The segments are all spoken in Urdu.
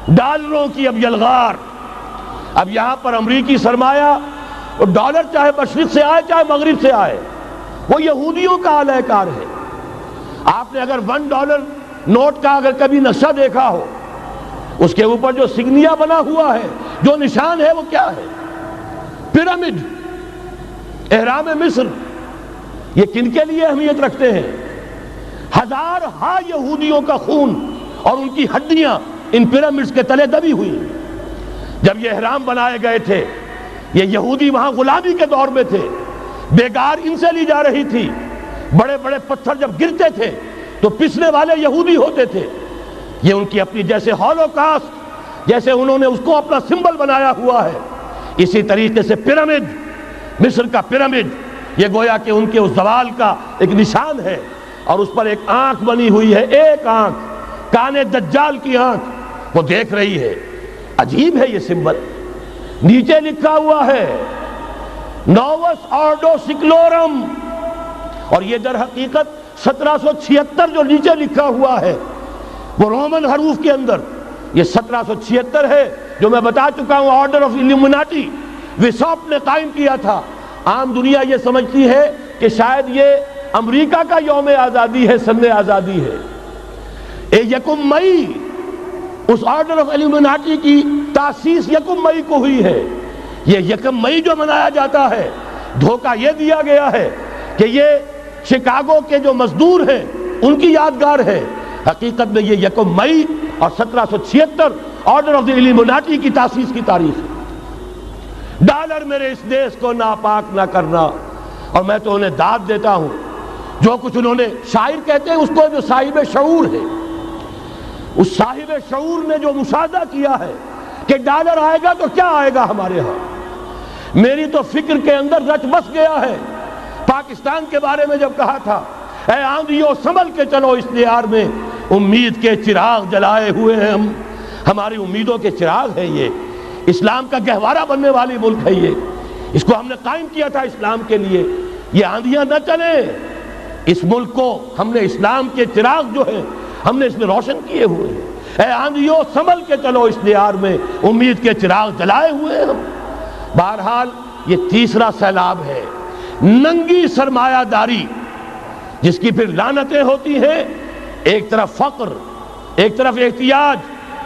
ڈالروں کی اب یلغار. اب یہاں پر امریکی سرمایہ اور ڈالر چاہے مشرق سے آئے چاہے مغرب سے آئے وہ یہودیوں کا اعلی کار ہے. آپ نے اگر $1 نوٹ کا اگر کبھی نقشہ دیکھا ہو، اس کے اوپر جو سگنیا بنا ہوا ہے، جو نشان ہے، وہ کیا ہے؟ پیرامڈ، احرام مصر. یہ کن کے لیے اہمیت رکھتے ہیں؟ ہزارہا یہودیوں کا خون اور ان کی ہڈیاں ان پیرامڈز کے تلے دبی ہوئی. جب یہ احرام بنائے گئے تھے، یہ یہودی وہاں غلامی کے دور میں تھے، بیگار ان سے لی جا رہی تھی. بڑے بڑے پتھر جب گرتے تھے تو پسنے والے یہودی ہوتے تھے. یہ ان کی اپنی جیسے ہولوکاسٹ، جیسے انہوں نے اس کو اپنا سمبل بنایا ہوا ہے، اسی طریقے سے پیرامڈ، مصر کا پیرامڈ، یہ گویا کہ ان کے اس زوال کا ایک نشان ہے. اور اس پر ایک آنکھ بنی ہوئی ہے، ایک آنکھ، کان دجال کی آنکھ، وہ دیکھ رہی ہے. عجیب ہے یہ سمبل. نیچے لکھا ہوا ہے نووس آرڈو سکلورم، اور یہ در حقیقت 1776 جو نیچے لکھا ہوا ہے وہ رومن حروف کے اندر یہ 1776 ہے، جو میں بتا چکا ہوں آرڈر آف الومناٹی وساپ نے قائم کیا تھا. عام دنیا یہ سمجھتی ہے کہ شاید یہ امریکہ کا یوم آزادی ہے، سن آزادی ہے. 1 مئی اس آرڈر آف الومناٹی کی تاسیس 1 مئی کو ہوئی ہے. یہ 1 مئی جو منایا جاتا ہے، دھوکہ یہ دیا گیا ہے کہ یہ شکاگو کے جو مزدور ہیں ان کی یادگار ہے. حقیقت میں یہ 1 مئی اور 1776 آرڈر آف دی الومناٹی کی تاسیس کی تاریخ ہے. ڈالر میرے اس دیش کو ناپاک نہ کرنا. اور میں تو انہیں داد دیتا ہوں، جو کچھ انہوں نے، شاعر کہتے ہیں اس کو جو صاحب شعور ہے، اس صاحب شعور نے جو مشاہدہ کیا ہے کہ ڈالر آئے گا تو کیا آئے گا ہمارے ہاں. میری تو فکر کے اندر رچ بس گیا ہے. پاکستان کے بارے میں جب کہا تھا اے آندھیوں سنبھل کے چلو اس دیار میں، امید کے چراغ جلائے ہوئے ہیں ہم. ہماری امیدوں کے چراغ ہے یہ. اسلام کا گہوارہ بننے والی ملک ہے یہ. اس کو ہم نے قائم کیا تھا اسلام کے لیے. یہ آندھیاں نہ چلیں. اس ملک کو ہم نے اسلام کے چراغ جو ہے ہم نے اس میں روشن کیے ہوئے ہیں. اے آندھیوں سنبھل کے چلو اس دیار میں، امید کے چراغ جلائے ہوئے ہیں ہم. بہرحال یہ تیسرا سیلاب ہے، ننگی سرمایہ داری، جس کی پھر لعنتیں ہوتی ہیں. ایک طرف فقر، ایک طرف احتیاج،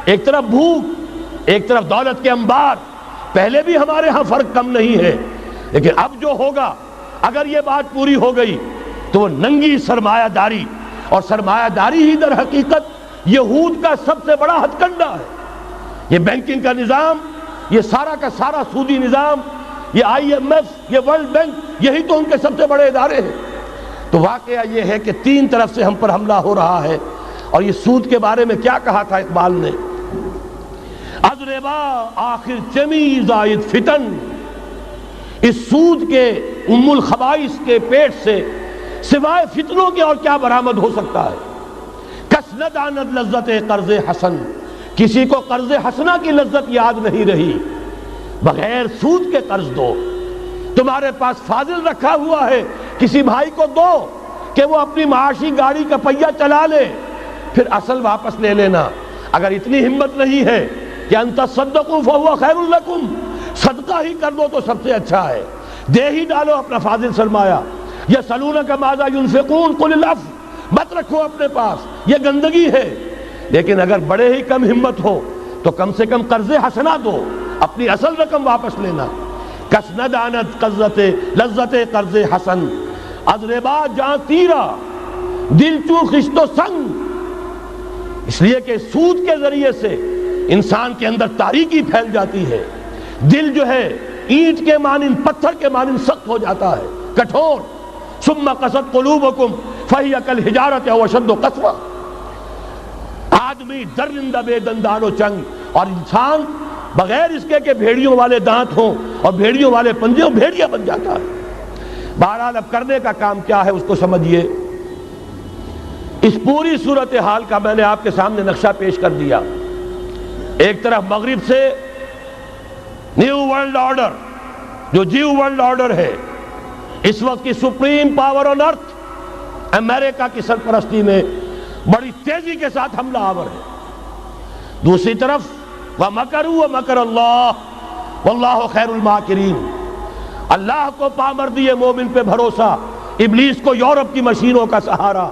ایک طرف بھوک، ایک طرف دولت کے انبار. پہلے بھی ہمارے ہاں فرق کم نہیں ہے، لیکن اب جو ہوگا اگر یہ بات پوری ہو گئی تو وہ ننگی سرمایہ داری. اور سرمایہ داری ہی در حقیقت یہود کا سب سے بڑا ہتھ کنڈا ہے. یہ بینکنگ کا نظام، یہ سارا کا سارا سودی نظام، یہ IMF، یہ ورلڈ بینک، یہی تو ان کے سب سے بڑے ادارے ہیں. تو واقعہ یہ ہے کہ 3 طرف سے ہم پر حملہ ہو رہا ہے. اور یہ سود کے بارے میں کیا کہا تھا اقبال نے؟ از ربا آخر چمی زائد فتن. اس سود کے ام الخبائث کے پیٹ سے سوائے فتنوں کے اور کیا برآمد ہو سکتا ہے؟ کس نہ داند لذت قرض حسن. کسی کو قرض حسنہ کی لذت یاد نہیں رہی. بغیر سود کے قرض دو. تمہارے پاس فاضل رکھا ہوا ہے، کسی بھائی کو دو کہ وہ اپنی معاشی گاڑی کا پہیہ چلا لے، پھر اصل واپس لے لینا. اگر اتنی ہمت نہیں ہے کہ ان تصدقوا فهو خیر لکم، صدقہ ہی کر دو تو سب سے اچھا ہے. دے ہی ڈالو اپنا فاضل سرمایہ. یسألونک ماذا ينفقون قل العفو، مت رکھو اپنے پاس، یہ گندگی ہے. لیکن اگر بڑے ہی کم ہمت ہو تو کم سے کم قرض حسنہ دو، اپنی اصل رقم واپس لینا. کس نہ دانت لذت قرض حسن. از ربا جاں تیرا دل چو خشت و سنگ. اس لیے کہ سود کے ذریعے سے انسان کے اندر تاریکی پھیل جاتی ہے. دل جو ہے اینٹ کے مانند، پتھر کے مانند سخت ہو جاتا ہے، کٹھور. ثم قست قلوبکم فہی کالحجارۃ او اشد قسوہ. آدمی درندہ بے دندان و چنگ، اور انسان بغیر اس کے کہ بھیڑیوں والے دانت ہوں اور بھیڑیوں والے پنجے ہوں، بھیڑیا بن جاتا ہے. بہرحال اب کرنے کا کام کیا ہے اس کو سمجھیے. اس پوری صورتحال کا میں نے آپ کے سامنے نقشہ پیش کر دیا. ایک طرف مغرب سے نیو ورلڈ آرڈر، جو جیو ورلڈ آرڈر ہے، اس وقت کی سپریم پاور آن ارتھ، امریکہ کی سرپرستی میں بڑی تیزی کے ساتھ حملہ آور ہے. دوسری طرف وَمَكَرُوا وَمَكَرَ اللَّهُ وَاللَّهُ خَيْرُ الْمَاكِرِينَ۔ اللہ کو پامردی مومن پہ بھروسہ، ابلیس کو یورپ کی مشینوں کا سہارا۔